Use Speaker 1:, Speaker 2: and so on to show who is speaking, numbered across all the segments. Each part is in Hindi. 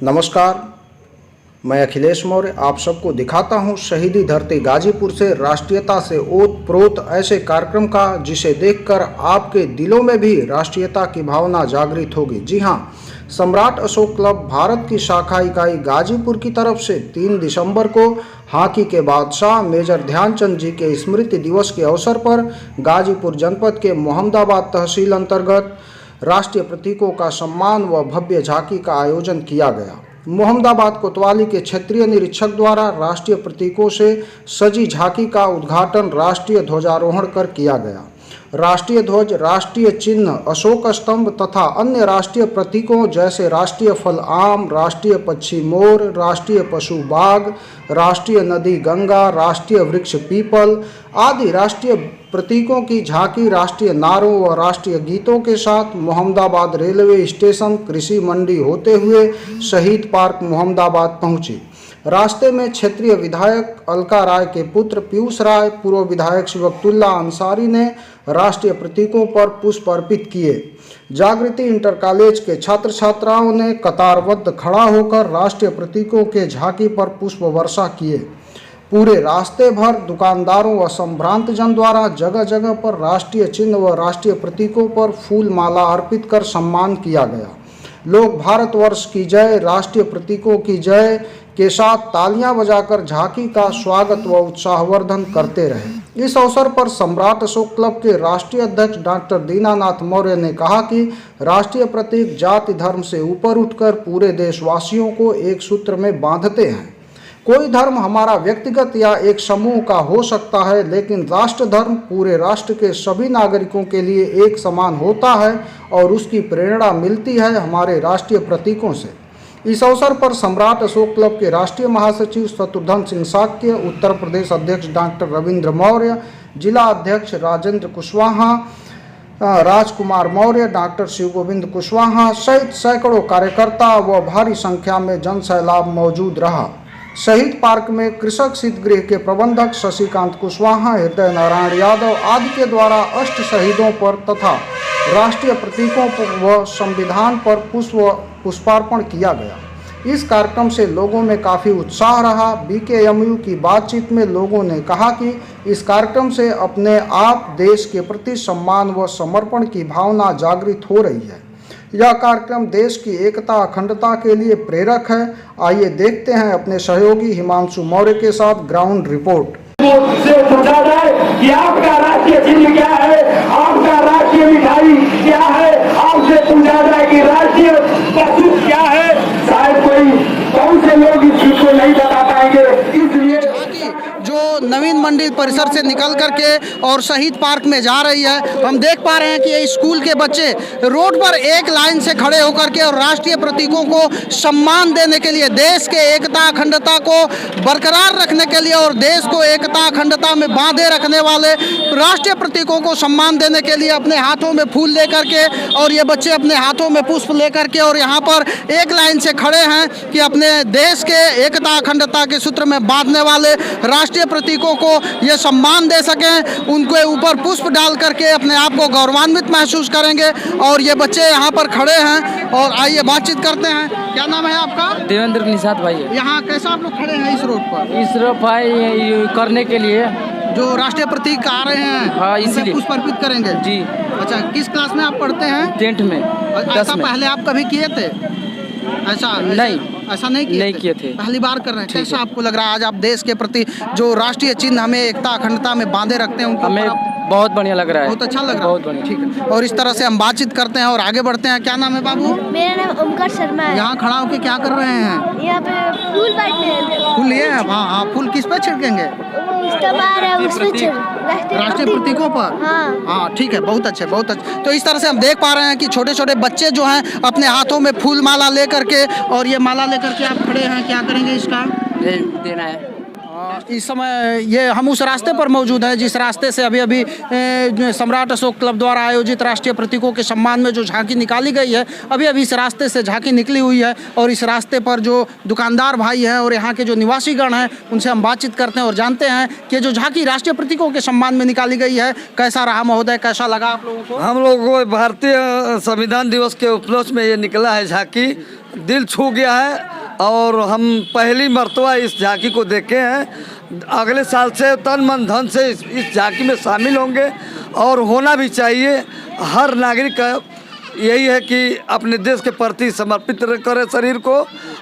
Speaker 1: नमस्कार, मैं अखिलेश मौर्य आप सबको दिखाता हूं शहीदी धरती गाजीपुर से राष्ट्रीयता से ओत-प्रोत ऐसे कार्यक्रम का जिसे देखकर आपके दिलों में भी राष्ट्रीयता की भावना जागृत होगी। जी हां, सम्राट अशोक क्लब भारत की शाखा इकाई गाजीपुर की तरफ से 3 दिसंबर को हॉकी के बादशाह मेजर ध्यानचंद जी के स्मृति दिवस के अवसर पर गाजीपुर जनपद के मोहम्मदाबाद तहसील अंतर्गत राष्ट्रीय प्रतीकों का सम्मान व भव्य झांकी का आयोजन किया गया। मोहम्मदाबाद कोतवाली के क्षेत्रीय निरीक्षक द्वारा राष्ट्रीय प्रतीकों से सजी झांकी का उद्घाटन राष्ट्रीय ध्वजारोहण कर किया गया। राष्ट्रीय ध्वज, राष्ट्रीय चिन्ह, अशोक स्तंभ तथा अन्य राष्ट्रीय प्रतीकों जैसे राष्ट्रीय फल आम, राष्ट्रीय पक्षी मोर, राष्ट्रीय पशु बाघ, राष्ट्रीय नदी गंगा, राष्ट्रीय वृक्ष पीपल आदि राष्ट्रीय प्रतीकों की झांकी राष्ट्रीय नारों व राष्ट्रीय गीतों के साथ मोहम्मदाबाद रेलवे स्टेशन कृषि मंडी होते हुए शहीद पार्क मोहम्मदाबाद पहुंची। रास्ते में क्षेत्रीय विधायक अलका राय के पुत्र पीयूष राय, पूर्व विधायक शिवकतुल्ला अंसारी ने राष्ट्रीय प्रतीकों पर पुष्प अर्पित किए। जागृति इंटर कॉलेज के छात्र छात्राओं ने कतारबद्ध खड़ा होकर राष्ट्रीय प्रतीकों के झांकी पर पुष्प वर्षा किए। पूरे रास्ते भर दुकानदारों व संभ्रांत जन द्वारा जगह जगह पर राष्ट्रीय चिन्ह व राष्ट्रीय प्रतीकों पर फूल माला अर्पित कर सम्मान किया गया। लोग भारतवर्ष की जय, राष्ट्रीय प्रतीकों की जय के साथ तालियां बजाकर झांकी का स्वागत व उत्साहवर्धन करते रहे। इस अवसर पर सम्राट अशोक क्लब के राष्ट्रीय अध्यक्ष डॉक्टर दीनानाथ मौर्य ने कहा कि राष्ट्रीय प्रतीक जाति धर्म से ऊपर उठकर पूरे देशवासियों को एक सूत्र में बांधते हैं। कोई धर्म हमारा व्यक्तिगत या एक समूह का हो सकता है, लेकिन राष्ट्र धर्म पूरे राष्ट्र के सभी नागरिकों के लिए एक समान होता है और उसकी प्रेरणा मिलती है हमारे राष्ट्रीय प्रतीकों से। इस अवसर पर सम्राट अशोक क्लब के राष्ट्रीय महासचिव शत्रुघ्न सिंह साक्य, उत्तर प्रदेश अध्यक्ष डॉक्टर रविंद्र मौर्य, जिला अध्यक्ष राजेंद्र कुशवाहा, राजकुमार मौर्य, डॉक्टर शिव गोविंद कुशवाहा सहित सैकड़ों कार्यकर्ता व भारी संख्या में जन सैलाब मौजूद रहा। शहीद पार्क में कृषक शीतगृह के प्रबंधक शशिकांत कुशवाहा, हृदय नारायण यादव आदि के द्वारा अष्ट शहीदों पर तथा राष्ट्रीय प्रतीकों व संविधान पर पुष्पार्पण किया गया। इस कार्यक्रम से लोगों में काफ़ी उत्साह रहा। बीकेएमयू की बातचीत में लोगों ने कहा कि इस कार्यक्रम से अपने आप देश के प्रति सम्मान व समर्पण की भावना जागृत हो रही है। यह कार्यक्रम देश की एकता अखंडता के लिए प्रेरक है। आइए देखते हैं अपने सहयोगी हिमांशु मौर्य के साथ ग्राउंड रिपोर्ट।
Speaker 2: से पूछा जाए कि आपका राष्ट्रीय चिन्ह क्या है, आपका राष्ट्रीय मिठाई क्या है, आपसे पूछा जाए कि राष्ट्रीय पशु क्या है, शायद कोई कौन से लोग इस चीज को नहीं बता पाएंगे। इसलिए
Speaker 3: जो नवीन मंडी परिसर से निकल करके और शहीद पार्क में जा रही है, हम देख पा रहे हैं कि ये स्कूल के बच्चे रोड पर एक लाइन से खड़े होकर के और राष्ट्रीय प्रतीकों को सम्मान देने के लिए, देश के एकता अखंडता को बरकरार रखने के लिए और देश को एकता अखंडता में बांधे रखने वाले राष्ट्रीय प्रतीकों को सम्मान देने के लिए अपने हाथों में फूल लेकर के और ये बच्चे अपने हाथों में पुष्प लेकर के और यहाँ पर एक लाइन से खड़े हैं कि अपने देश के एकता अखंडता के सूत्र में बांधने वाले राष्ट्रीय प्रतीकों को ये सम्मान दे सकें, उनके ऊपर पुष्प डाल करके अपने आप को गौरवान्वित महसूस करेंगे। और ये बच्चे यहाँ पर खड़े हैं और आइए बातचीत करते हैं। क्या नाम है आपका?
Speaker 4: देवेंद्र निषाद भाई है।
Speaker 3: यहाँ कैसा आप लोग खड़े हैं इस रोड पर?
Speaker 4: इस रोड भाई करने के लिए
Speaker 3: जो राष्ट्रीय प्रतीक आ रहे हैं,
Speaker 4: हाँ,
Speaker 3: इसीलिए पुष्प अर्पित करेंगे
Speaker 4: जी।
Speaker 3: अच्छा, किस क्लास में आप पढ़ते हैं?
Speaker 4: 10th में।
Speaker 3: ऐसा पहले आप कभी किए थे? ऐसा नहीं किए थे। पहली बार कर रहे हैं। कैसा आपको लग रहा है आज आप देश के प्रति जो राष्ट्रीय चिन्ह हमें एकता अखंडता में बांधे रखते हैं,
Speaker 4: हमें बहुत बढ़िया लग रहा है।
Speaker 3: बहुत अच्छा लग रहा है।
Speaker 4: बहुत बढ़िया।
Speaker 3: ठीक है, और इस तरह से हम बातचीत करते हैं और आगे बढ़ते हैं। क्या नाम है बाबू?
Speaker 5: मेरा नाम ओमकार शर्मा है।
Speaker 3: यहाँ खड़ा होके क्या कर रहे हैं?
Speaker 5: यहाँ पे फूल बांटने हैं।
Speaker 3: फूल लिए हैं? हाँ हाँ, फूल किस पे छिड़केंगे? राष्ट्रीय प्रतीकों पर। हाँ ठीक है, बहुत अच्छे बहुत अच्छे। तो इस तरह से हम देख पा रहे हैं कि छोटे छोटे बच्चे जो हैं अपने हाथों में फूल माला लेकर के और ये माला लेकर के आप खड़े हैं। क्या करेंगे इसका?
Speaker 4: देना है।
Speaker 3: इस समय ये हम उस रास्ते पर मौजूद हैं जिस रास्ते से अभी सम्राट अशोक क्लब द्वारा आयोजित राष्ट्रीय प्रतीकों के सम्मान में जो झांकी निकाली गई है, अभी इस रास्ते से झांकी निकली हुई है। और इस रास्ते पर जो दुकानदार भाई हैं और यहाँ के जो निवासीगण हैं उनसे हम बातचीत करते हैं और जानते हैं कि जो झांकी राष्ट्रीय प्रतीकों के सम्मान में निकाली गई है कैसा रहा महोदय, कैसा लगा आप लोगों को?
Speaker 6: हम लोगों को भारतीय संविधान दिवस के उपलक्ष्य में ये निकला है झांकी, दिल छू गया है। और हम पहली मर्तबा इस झांकी को देखे हैं। अगले साल से तन मन धन से इस झांकी में शामिल होंगे और होना भी चाहिए। हर नागरिक का यही है कि अपने देश के प्रति समर्पित करें शरीर को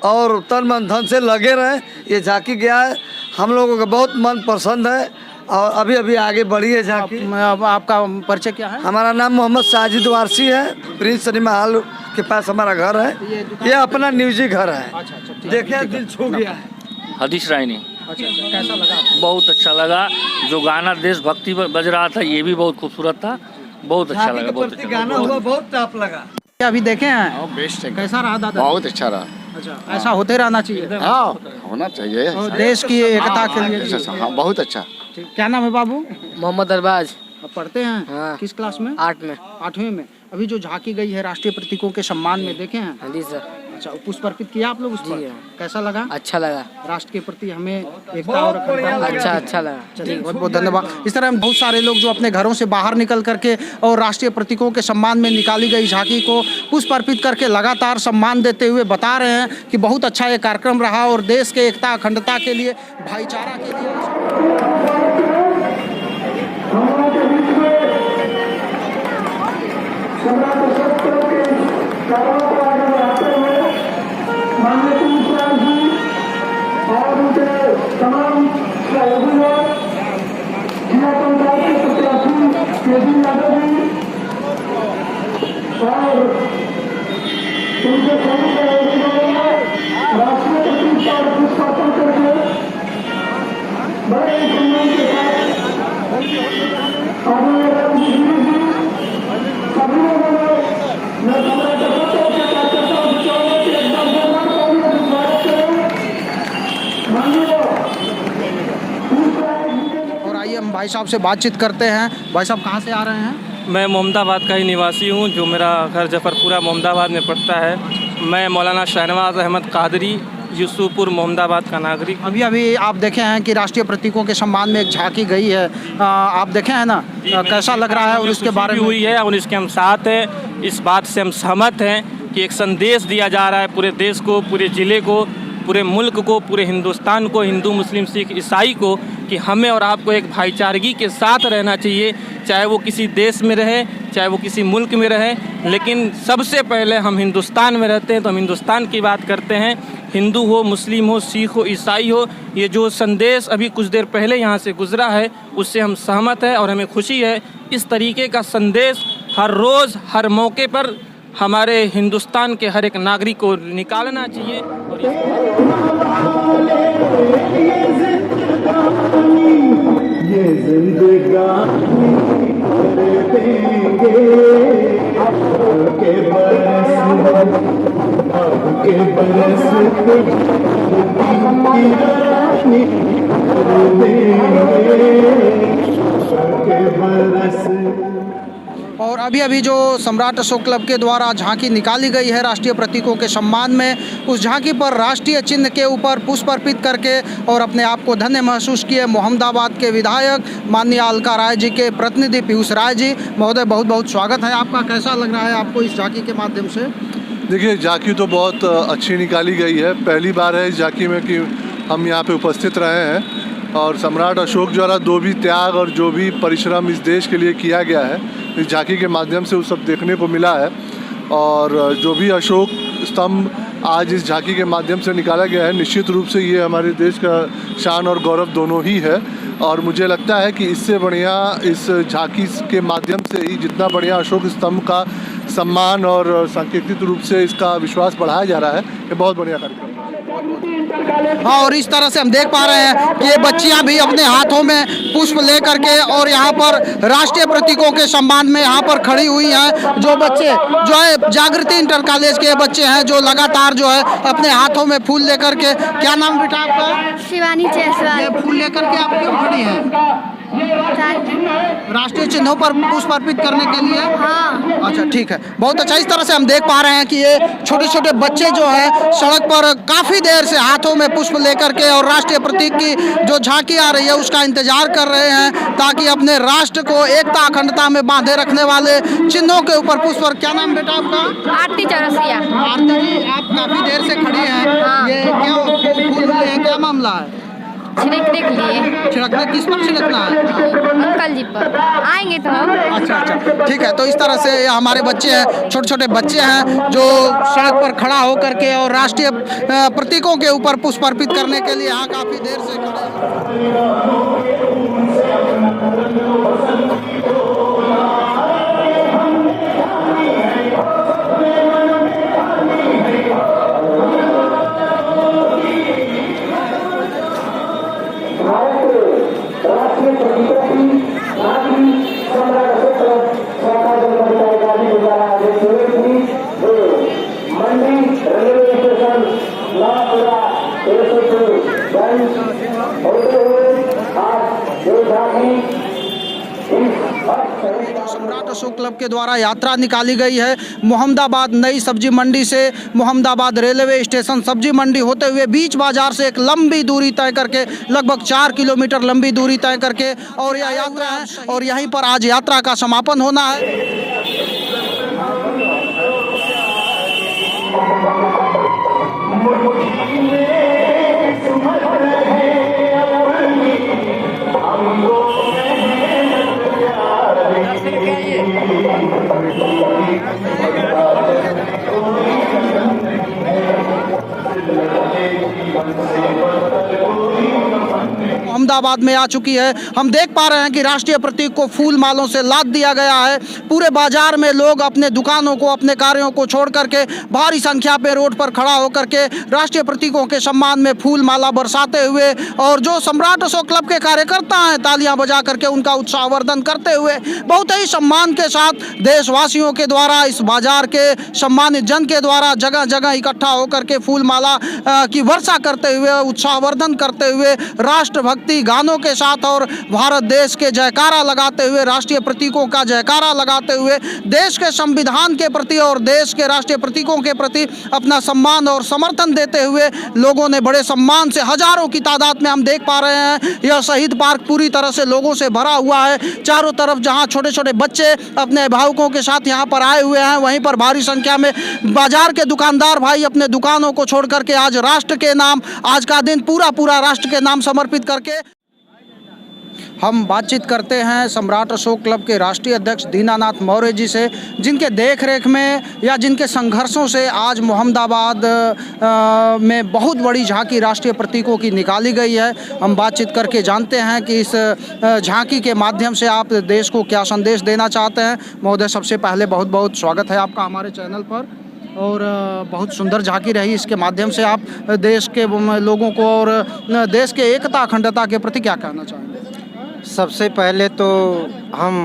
Speaker 6: और तन मन धन से लगे रहें। ये झांकी गया है, हम लोगों का बहुत मन पसंद है और अभी अभी आगे बढ़ी है झांकी।
Speaker 3: आपका परिचय क्या है?
Speaker 6: हमारा नाम मोहम्मद साजिद वारसी है। प्रिंस सिनेमा हॉल के पास हमारा घर है। ये अपना निजी घर है। देखिए दिल छू गया है।
Speaker 7: हदीश रायनी।
Speaker 3: अच्छा, कैसा लगा?
Speaker 7: बहुत अच्छा लगा। जो गाना देशभक्ति पर बज रहा था ये भी बहुत खूबसूरत था। बहुत अच्छा लगा। बहुत अच्छा
Speaker 6: गाना हुआ, बहुत टॉप लगा।
Speaker 3: अभी देखे हैं?
Speaker 8: बेस्ट है।
Speaker 3: कैसा रहा दादा?
Speaker 8: बहुत अच्छा रहा।
Speaker 3: अच्छा, ऐसा होते रहना चाहिए।
Speaker 8: हाँ, होना चाहिए।
Speaker 3: और देश की एकता के लिए।
Speaker 8: हाँ, बहुत अच्छा।
Speaker 3: क्या नाम है बाबू?
Speaker 4: मोहम्मद अरबाज।
Speaker 3: पढ़ते हैं?
Speaker 4: हाँ।
Speaker 3: किस क्लास में?
Speaker 4: 8 में।
Speaker 3: 8वीं में। अभी जो झांकी गई है राष्ट्रीय प्रतीकों के सम्मान में, देखे हैं?
Speaker 4: हाँ जी सर।
Speaker 3: अच्छा, पुष्प अर्पित किया आप लोग उस पर? कैसा लगा?
Speaker 4: अच्छा लगा।
Speaker 3: राष्ट्र के प्रति हमें एकता और
Speaker 4: अच्छा लगा।
Speaker 3: चलिए, बहुत बहुत धन्यवाद। इस तरह हम बहुत सारे लोग जो अपने घरों से बाहर निकल करके और राष्ट्रीय प्रतीकों के सम्मान में निकाली गई झांकी को पुष्प अर्पित करके लगातार सम्मान देते हुए बता रहे हैं कि बहुत अच्छा ये कार्यक्रम रहा और देश के एकता अखंडता के लिए, भाईचारा के लिए।
Speaker 2: और उनके तमाम सहयोगियों, जिला पंचायत के प्रत्याशी केजी यादव जी और उनके सभी सहयोगियों ने राष्ट्रीय प्रतीक का पुष्पार्पण करके बड़े सम्मान के साथ सभी लोगों ने मैं सम्मान करता हूँ कि कार्यकर्ता विचारों के एकदम निर्माण का स्वागत करें।
Speaker 3: और आइए हम भाई साहब से बातचीत करते हैं। भाई साहब कहाँ से आ रहे हैं?
Speaker 9: मैं मोहम्मदाबाद का ही निवासी हूँ, जो मेरा घर जफरपुरा मोहम्मदाबाद में पड़ता है। मैं मौलाना शहनवाज अहमद कादरी यूसुफपुर मोहम्मदाबाद का नागरिक।
Speaker 3: अभी आप देखे हैं कि राष्ट्रीय प्रतीकों के सम्मान में एक झांकी गई है, आप देखे हैं ना, कैसा लग रहा है? और इसके बारे में
Speaker 9: हुई है और इसके हम साथ हैं। इस बात से हम सहमत हैं कि एक संदेश दिया जा रहा है पूरे देश को, पूरे ज़िले को, पूरे मुल्क को, पूरे हिंदुस्तान को, हिंदू मुस्लिम सिख ईसाई को, कि हमें और आपको एक भाईचारगी के साथ रहना चाहिए, चाहे वो किसी देश में रहे, चाहे वो किसी मुल्क में रहे। लेकिन सबसे पहले हम हिंदुस्तान में रहते हैं तो हम हिंदुस्तान की बात करते हैं। हिंदू हो, मुस्लिम हो, सिख हो, ईसाई हो, ये जो संदेश अभी कुछ देर पहले यहाँ से गुजरा है उससे हम सहमत हैं और हमें खुशी है। इस तरीके का संदेश हर रोज़ हर मौके पर हमारे हिंदुस्तान के हर एक नागरिक को निकालना चाहिए। और
Speaker 2: ये जिंदगानी आपके बरस
Speaker 3: और अभी जो सम्राट अशोक क्लब के द्वारा झांकी निकाली गई है राष्ट्रीय प्रतीकों के सम्मान में, उस झांकी पर राष्ट्रीय चिन्ह के ऊपर पुष्प अर्पित करके और अपने आप को धन्य महसूस किए मोहम्मदाबाद के विधायक माननीय अलका राय जी के प्रतिनिधि पीयूष राय जी। महोदय, बहुत बहुत स्वागत है आपका। कैसा लग रहा है आपको इस झांकी के माध्यम से?
Speaker 10: देखिए, झांकी तो बहुत अच्छी निकाली गई है। पहली बार है इस झांकी में कि हम यहाँ पे उपस्थित रहे हैं और सम्राट अशोक द्वारा जो भी त्याग और जो भी परिश्रम इस देश के लिए किया गया है इस झांकी के माध्यम से वो सब देखने को मिला है। और जो भी अशोक स्तंभ आज इस झांकी के माध्यम से निकाला गया है, निश्चित रूप से ये हमारे देश का शान और गौरव दोनों ही है। और मुझे लगता है कि इससे बढ़िया इस झांकी के माध्यम से ही जितना बढ़िया अशोक स्तंभ का सम्मान और सांकेतिक रूप से इसका विश्वास बढ़ाया जा रहा है, ये बहुत बढ़िया कार्यक्रम है।
Speaker 3: हाँ, और इस तरह से हम देख पा रहे हैं कि ये बच्चियां भी अपने हाथों में पुष्प लेकर के और यहाँ पर राष्ट्रीय प्रतीकों के सम्मान में यहाँ पर खड़ी हुई हैं। जो बच्चे जो है जागृति इंटर कॉलेज के बच्चे हैं जो लगातार जो है अपने हाथों में फूल लेकर के। क्या नाम बेटा आपका?
Speaker 5: शिवानी जायसवाल।
Speaker 3: ये फूल लेकर के आप क्यों खड़ी हैं? राष्ट्रीय चिन्हों पर पुष्प अर्पित करने के लिए?
Speaker 5: हाँ।
Speaker 3: अच्छा, ठीक है, बहुत अच्छा। इस तरह से हम देख पा रहे हैं कि ये छोटे छोटे बच्चे जो है सड़क पर काफ़ी देर से हाथों में पुष्प लेकर के और राष्ट्रीय प्रतीक की जो झांकी आ रही है उसका इंतजार कर रहे हैं ताकि अपने राष्ट्र को एकता अखंडता में बांधे रखने वाले चिन्हों के ऊपर पुष्प। क्या नाम बेटा आपका?
Speaker 5: आरती चौरसिया।
Speaker 3: आरती जी, आप काफ़ी देर से खड़ी हैं।
Speaker 5: हाँ।
Speaker 3: ये खुला है?
Speaker 5: छिड़कने के लिए।
Speaker 3: छिड़कने किस पर छिड़कना है?
Speaker 5: अंकल जी पर आएंगे तो हम।
Speaker 3: अच्छा, ठीक है। तो इस तरह से ये हमारे बच्चे हैं, छोटे छोटे बच्चे हैं जो सड़क पर खड़ा होकर के और राष्ट्रीय प्रतीकों के ऊपर पुष्प अर्पित करने के लिए यहाँ काफी देर से खड़े हैं। सम्राट अशोक क्लब के द्वारा यात्रा निकाली गई है मोहम्मदाबाद नई सब्जी मंडी से मोहम्मदाबाद रेलवे स्टेशन सब्जी मंडी होते हुए बीच बाजार से एक लंबी दूरी तय करके लगभग 4 किलोमीटर लंबी दूरी तय करके और यह यात्रा है और यहीं पर आज यात्रा का समापन होना है। अहमदाबाद में आ चुकी है। हम देख पा रहे हैं कि राष्ट्रीय प्रतीक को फूल मालों से लाद दिया गया है। पूरे बाजार में लोग अपने दुकानों को अपने कार्यों को छोड़ करके भारी संख्या पे रोड पर खड़ा होकर के राष्ट्रीय प्रतीकों के सम्मान में फूल माला बरसाते हुए और जो सम्राट अशोक क्लब के कार्यकर्ता हैं तालियां बजा करके उनका उत्साहवर्धन करते हुए बहुत ही सम्मान के साथ देशवासियों के द्वारा इस बाजार के सम्मानित जन के द्वारा जगह जगह इकट्ठा होकर के फूल माला की वर्षा करते हुए उत्साहवर्धन करते हुए राष्ट्रभक्ति गानों के साथ और भारत देश के जयकारा लगाते हुए राष्ट्रीय प्रतीकों का जयकारा लगाते हुए देश के संविधान के प्रति और देश के राष्ट्रीय प्रतीकों के प्रति अपना सम्मान और समर्थन देते हुए लोगों ने बड़े सम्मान से हजारों की तादाद में हम देख पा रहे हैं यह शहीद पार्क पूरी तरह से लोगों से भरा हुआ है। चारों तरफ जहां छोटे छोटे बच्चे अपने अभिभावकों के साथ यहां पर आए हुए हैं वहीं पर भारी संख्या में बाजार के दुकानदार भाई अपने दुकानों को छोड़ करके आज राष्ट्र के नाम आज का दिन पूरा राष्ट्र के नाम समर्पित करके हम बातचीत करते हैं सम्राट अशोक क्लब के राष्ट्रीय अध्यक्ष दीनानाथ मौर्य जी से जिनके देख रेख में या जिनके संघर्षों से आज मोहम्मदाबाद में बहुत बड़ी झांकी राष्ट्रीय प्रतीकों की निकाली गई है। हम बातचीत करके जानते हैं कि इस झांकी के माध्यम से आप देश को क्या संदेश देना चाहते हैं। महोदय, सबसे पहले बहुत बहुत स्वागत है आपका हमारे चैनल पर और बहुत सुंदर झांकी रही। इसके माध्यम से आप देश के लोगों को और देश के एकता अखंडता के प्रति क्या कहना चाहेंगे?
Speaker 11: सबसे पहले तो हम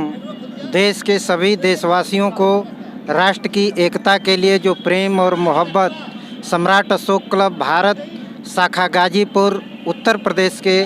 Speaker 11: देश के सभी देशवासियों को राष्ट्र की एकता के लिए जो प्रेम और मोहब्बत सम्राट अशोक क्लब भारत शाखा गाजीपुर उत्तर प्रदेश के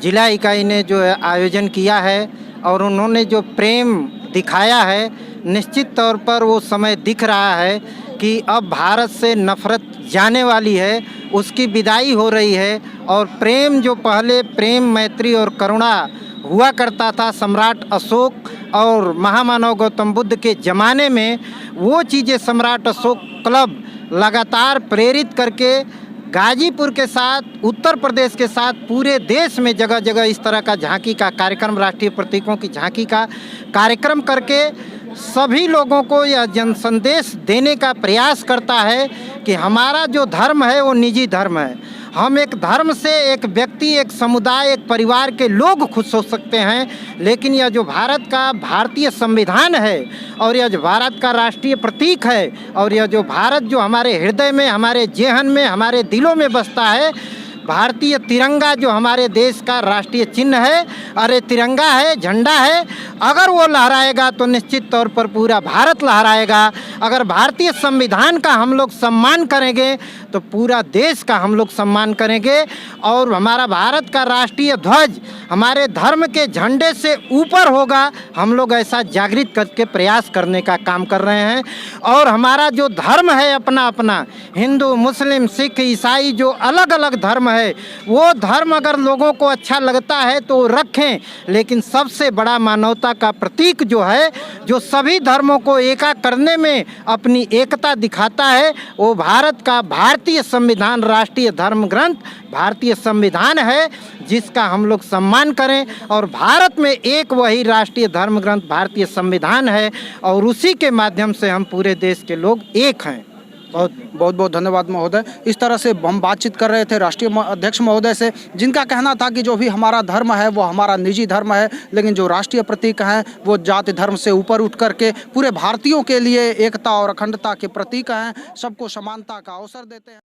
Speaker 11: जिला इकाई ने जो है आयोजन किया है और उन्होंने जो प्रेम दिखाया है निश्चित तौर पर वो समय दिख रहा है कि अब भारत से नफ़रत जाने वाली है, उसकी विदाई हो रही है और प्रेम जो पहले प्रेम मैत्री और करुणा हुआ करता था सम्राट अशोक और महामानव गौतम बुद्ध के ज़माने में, वो चीज़ें सम्राट अशोक क्लब लगातार प्रेरित करके गाजीपुर के साथ उत्तर प्रदेश के साथ पूरे देश में जगह जगह इस तरह का झांकी का कार्यक्रम राष्ट्रीय प्रतीकों की झांकी का कार्यक्रम करके सभी लोगों को यह जन संदेश देने का प्रयास करता है कि हमारा जो धर्म है वो निजी धर्म है। हम एक धर्म से एक व्यक्ति एक समुदाय एक परिवार के लोग खुश हो सकते हैं, लेकिन यह जो भारत का भारतीय संविधान है और यह जो भारत का राष्ट्रीय प्रतीक है और यह जो भारत जो हमारे हृदय में हमारे जेहन में हमारे दिलों में बसता है, भारतीय तिरंगा जो हमारे देश का राष्ट्रीय चिन्ह है, अरे तिरंगा है, झंडा है, अगर वो लहराएगा तो निश्चित तौर पर पूरा भारत लहराएगा। अगर भारतीय संविधान का हम लोग सम्मान करेंगे तो पूरा देश का हम लोग सम्मान करेंगे और हमारा भारत का राष्ट्रीय ध्वज हमारे धर्म के झंडे से ऊपर होगा। हम लोग ऐसा जागृत करके प्रयास करने का काम कर रहे हैं और हमारा जो धर्म है अपना अपना हिंदू मुस्लिम सिख ईसाई जो अलग अलग धर्म है, वो धर्म अगर लोगों को अच्छा लगता है तो रखें, लेकिन सबसे बड़ा मानवता का प्रतीक जो है जो सभी धर्मों को एका करने में अपनी एकता दिखाता है वो भारत का भारतीय भारतीय संविधान, राष्ट्रीय धर्म ग्रंथ भारतीय संविधान है, जिसका हम लोग सम्मान करें। और भारत में एक वही राष्ट्रीय धर्म ग्रंथ भारतीय संविधान है और उसी के माध्यम से हम पूरे देश के लोग एक हैं।
Speaker 3: बहुत बहुत धन्यवाद महोदय। इस तरह से हम बातचीत कर रहे थे राष्ट्रीय अध्यक्ष महोदय से, जिनका कहना था कि जो भी हमारा धर्म है वो हमारा निजी धर्म है, लेकिन जो राष्ट्रीय प्रतीक हैं वो जाति धर्म से ऊपर उठ करके पूरे भारतीयों के लिए एकता और अखंडता के प्रतीक हैं, सबको समानता का अवसर देते हैं।